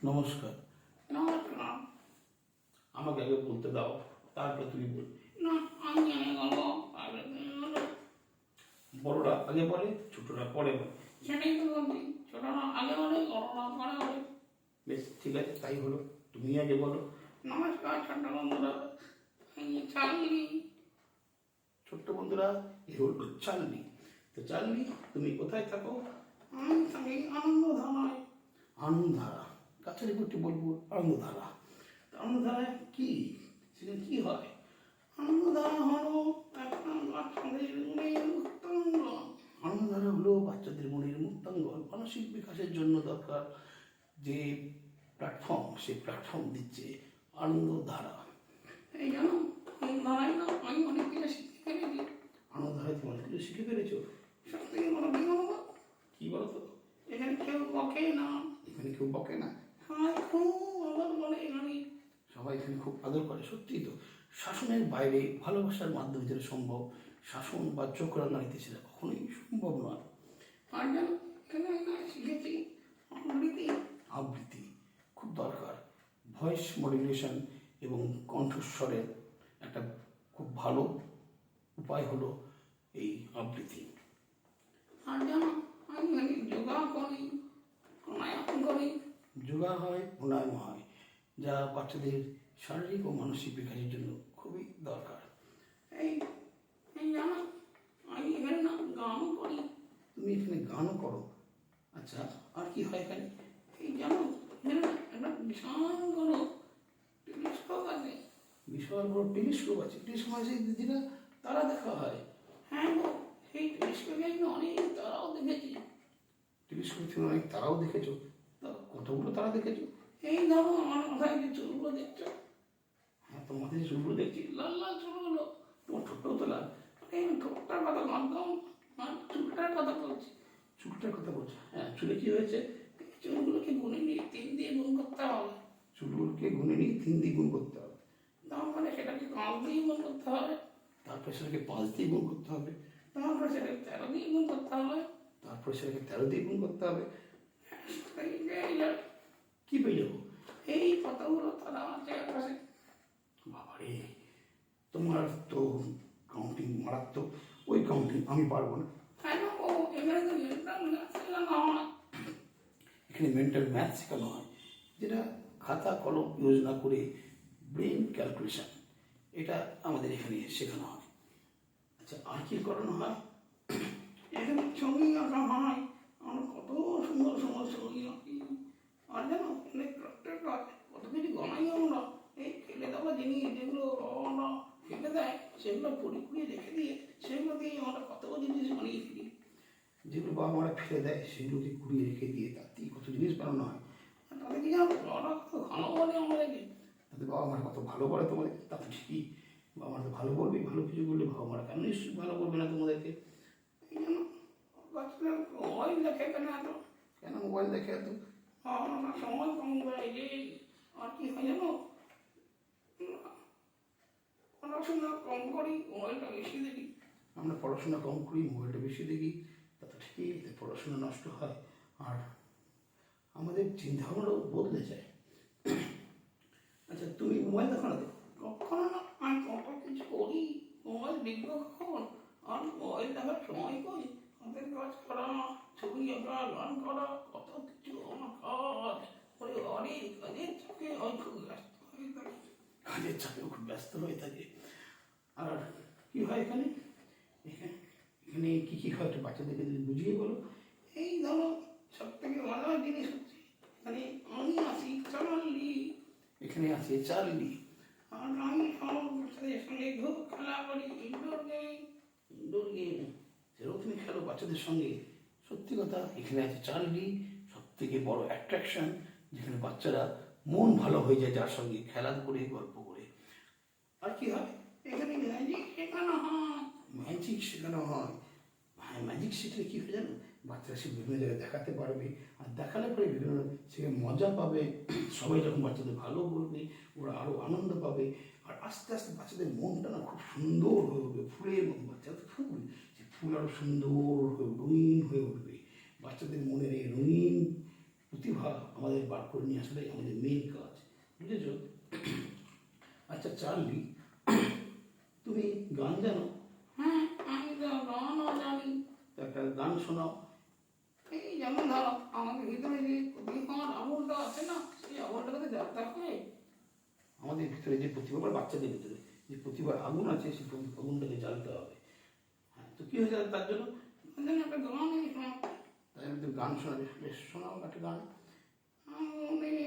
নমস্কার। নমস্কার। আমাকে আগে বলতে দাও, তারপরে তুমি বল। না, আমি জানি বলবো, আগে তুমি বলো। বড়রা আগে বলে, ছোটরা পরে বলে। সেটাই তো বলছি, ছোটরা আগে বলে, বড়রা পরে বলে। বেশ, ঠিক আছে, তাই হলো। তুমি আগে বলো। নমস্কার ছোট্ট বন্ধুরা, আমি চাঁদনি। ছোট্ট বন্ধুরা, এ হলো চালনি। তো চালনি, তুমি কোথায় থাকো? আমি থাকি আনন্দধারায়। আনন্দধারা। কাছের একটু বলবো আনন্দধারা। তো আনন্দধারায় কি, সেখানে কি হয়? আনন্দধারা হলো একটা বাচ্চাদের মনের উত্তঙ্গন। আনন্দধারা হলো বাচ্চাদের মনের মুক্তাঙ্গন, মানসিক বিকাশের জন্য দরকার যে প্ল্যাটফর্ম, সেই প্ল্যাটফর্ম দিচ্ছে আনন্দধারা। এই জানো, এই ধারায় না আমি অনেক কিছু শিখতে পেরেছি। আনন্দধারায় তুমি অনেক কিছু শিখে পেরেছো। সব থেকে বড় কি বলবো, কি বলতো? এখানে কেউ বকে না। এখানে কেউ বকে না, সবাই খুব আদর বলে এখানে। সবাই এখানে খুব আদর করে। সত্যিই তো, শাসনের বাইরে ভালোবাসার মাধ্যমে যেটা সম্ভব, শাসন বা চোখ রাঙানিতে সেটা কখনোই সম্ভব নয়। আর জানো, এখানে আমি শিখেছি আবৃত্তি। আবৃত্তি খুব দরকার। ভয়েস মডুলেশন এবং কণ্ঠস্বরের একটা খুব ভালো উপায় হলো এই আবৃত্তি। আর জানো, আমি এখানে যোগা করি, প্রাণায়াম করি। যোগা হয়, প্রাণায়াম হয়, যা বাচ্চাদের শারীরিক ও মানসিক বিকাশের জন্য খুবই দরকার। এই এই জানো, আমি এখানে না গানও করি। তুমি এখানে গানও করো? আচ্ছা, আর কি হয় এখানে? এই জানো, এখানে না একটা বিশাল বড় টেলিস্কোপ আছে। বিশাল বড় টেলিস্কোপ আছে। টেলিস্কোপ আছে দিদিরা, তারা দেখা হয়। হ্যাঁ গো, সেই টেলিস্কোপে আমি অনেক তারাও দেখেছি। টেলিস্কোপ থেকে অনেক তারাও দেখেছো? তা কতগুলো তারা দেখেছো? এই ধরো আমার মাথায় যে চুলগুলো দেখছো, হ্যাঁ, তোমার মাথায় যে চুলগুলো দেখছি। লাল লাল চুলগুলো। তোমার ঠোঁটটাও তো লাল। এই ঠোঁটটার কথা ভাবতাম, আর চুলটার কথা বলছি। চুলটার কথা বলছো? হ্যাঁ, চুলে কি হয়েছে? এই চুলগুলোকে গুনে নিয়ে 3 দিয়ে গুণ করতে হবে। চুলগুলোকে গুনে নিয়ে 3 দিয়ে গুণ করতে হবে। তারপরে সেটাকে 5 দিয়ে গুণ করতে হবে। তারপরে সেটাকে 5 দিয়ে গুণ করতে হবে। তারপরে সেটাকে 13 দিয়ে গুণ করতে হবে। তারপরে সেটাকে 13 দিয়ে গুণ করতে হবে। এই যে এই যে কি পেয়ে যাবো? এই কতগুলো তারা আছে আকাশে। বাবারে, তোমার তো কাউন্টিং মারাত্মক। ওই কাউন্টিং আমি পারবো না। কেন গো, এখানে তো মেন্টাল ম্যাথ শেখানো হয়। এখানে মেন্টাল ম্যাথ শেখানো হয়, যেটা খাতা কলম ইউজ না করে ব্রেন ক্যালকুলেশন, এটা আমাদের এখানে শেখানো হয়। আচ্ছা, আর কি করানো হয়? এখানে ছবি আঁকা হয়। আমরা কত সুন্দর সুন্দর ছবি আঁকি। আর জানো, এখানে প্রত্যেক কাজ কত কিছু গনাই আমরা। এই ফেলে দেওয়া জিনিস যেগুলো আমরা ফেলে দেয়, সেগুলো পড়ি কুড়িয়ে রেখে দিয়ে সেগুলো দিয়ে আমরা কত জিনিস বানিয়ে ফেলি। যেগুলো বাবা মারা ফেলে দেয় সেগুলোকে কুড়িয়ে রেখে দিয়ে তার থেকে কত জিনিস বানানো হয়। আর তাদের কি জানো, ওরা কত ভালো বলে আমাদেরকে। তাতে বাবা মারা কত ভালো বলে তোমাদের। তা তো ঠিকই, বাবা মারা তো ভালো বলবে। ভালো কিছু বললে বাবা মারা কেন নিশ্চয়ই ভালো বলবে না তোমাদেরকে? এই জন্য বাচ্চারা মোবাইল দেখে কেন এত? কেন মোবাইল দেখে এত? আমরা সময় কম দেয় যে। আর কি হয় জানো, পড়াশোনা কম করি, মোবাইলটা বেশি দেখি। আমরা পড়াশোনা কম করি, মোবাইলটা বেশি দেখি। তা তো ঠিকই, এতে পড়াশোনা নষ্ট হয় আর আমাদের চিন্তাভাবনাও বদলে যায়। আচ্ছা, তুমি মোবাইল দেখো না তো? কখনো না, আমি কত কিছু করি। মোবাইল দেখবো কখন? আর মোবাইল দেখার সময় করি। হাতের কাজ করা, ছবি আঁকা, গান করা, কত কিছু আমার কাজ। ওরে অনেক কাজের চাপে আমি খুব ব্যস্ত হয়ে থাকি। কাজের চাপেও খুব ব্যস্ত হয়ে থাকে। আর কি হয় এখানে? এখানে এখানে কি কি হয় একটু বাচ্চাদেরকে যদি বুঝিয়ে বলো। এই ধরো, সব থেকে মজার জিনিস হচ্ছে এখানে আমি আছি চালালি। এখানে আছে চার্লি। আর আমি সব বাচ্চাদের সঙ্গে খুব খেলা করি, ইনডোর গেম। ইনডোর গেম সেটাও তুমি খেলো বাচ্চাদের সঙ্গে। সত্যি কথা, এখানে আছে চার্লি, সব থেকে বড় অ্যাট্রাকশন, যেখানে বাচ্চারা মন ভালো হয়ে যায় যার সঙ্গে খেলা করে, গল্প করে। আর কি হয়? এখানে ম্যাজিক শেখানো হয়। ম্যাজিক শেখানো হয়। হ্যাঁ, ম্যাজিক শিখলে কী হয় জানো? বাচ্চারা সে বিভিন্ন জায়গায় দেখাতে পারবে, আর দেখালে পরে বিভিন্ন সে মজা পাবে। সবাই যখন বাচ্চাদের ভালো বলবে, ওরা আরও আনন্দ পাবে। আর আস্তে আস্তে বাচ্চাদের মনটা না খুব সুন্দর হয়ে উঠবে, ফুলের মতো। বাচ্চারা তো ফুল, সে ফুল আরও সুন্দর হয়ে রঙিন হয়ে উঠবে। বাচ্চাদের মনের এই রঙিন প্রতিভা আমাদের বার করে নিয়ে আসাটাই আমাদের মেন কাজ, বুঝেছ? আচ্ছা চার্লি, তুমি গান জানো? হ্যাঁ, আমি তো গানও জানি। তো একটা গান শোনাও। এই যেমন ধরো, আমাদের ভিতরে যে প্রতিভার আগুনটা আছে না, সেই আগুনটাকে তো জ্বালাতে হবে। আমাদের ভিতরে যে প্রতিভা, বা বাচ্চাদের ভিতরে যে প্রতিভার আগুন আছে, সেই আগুনটাকে জ্বালতে হবে। হ্যাঁ, তো কী হয়ে যাবে তার জন্য? ওই জন্য একটা গান আমি শোনাবো। তাই আমি তো গান শোনাবে, বেশ শোনাও একটা গান। আগুনে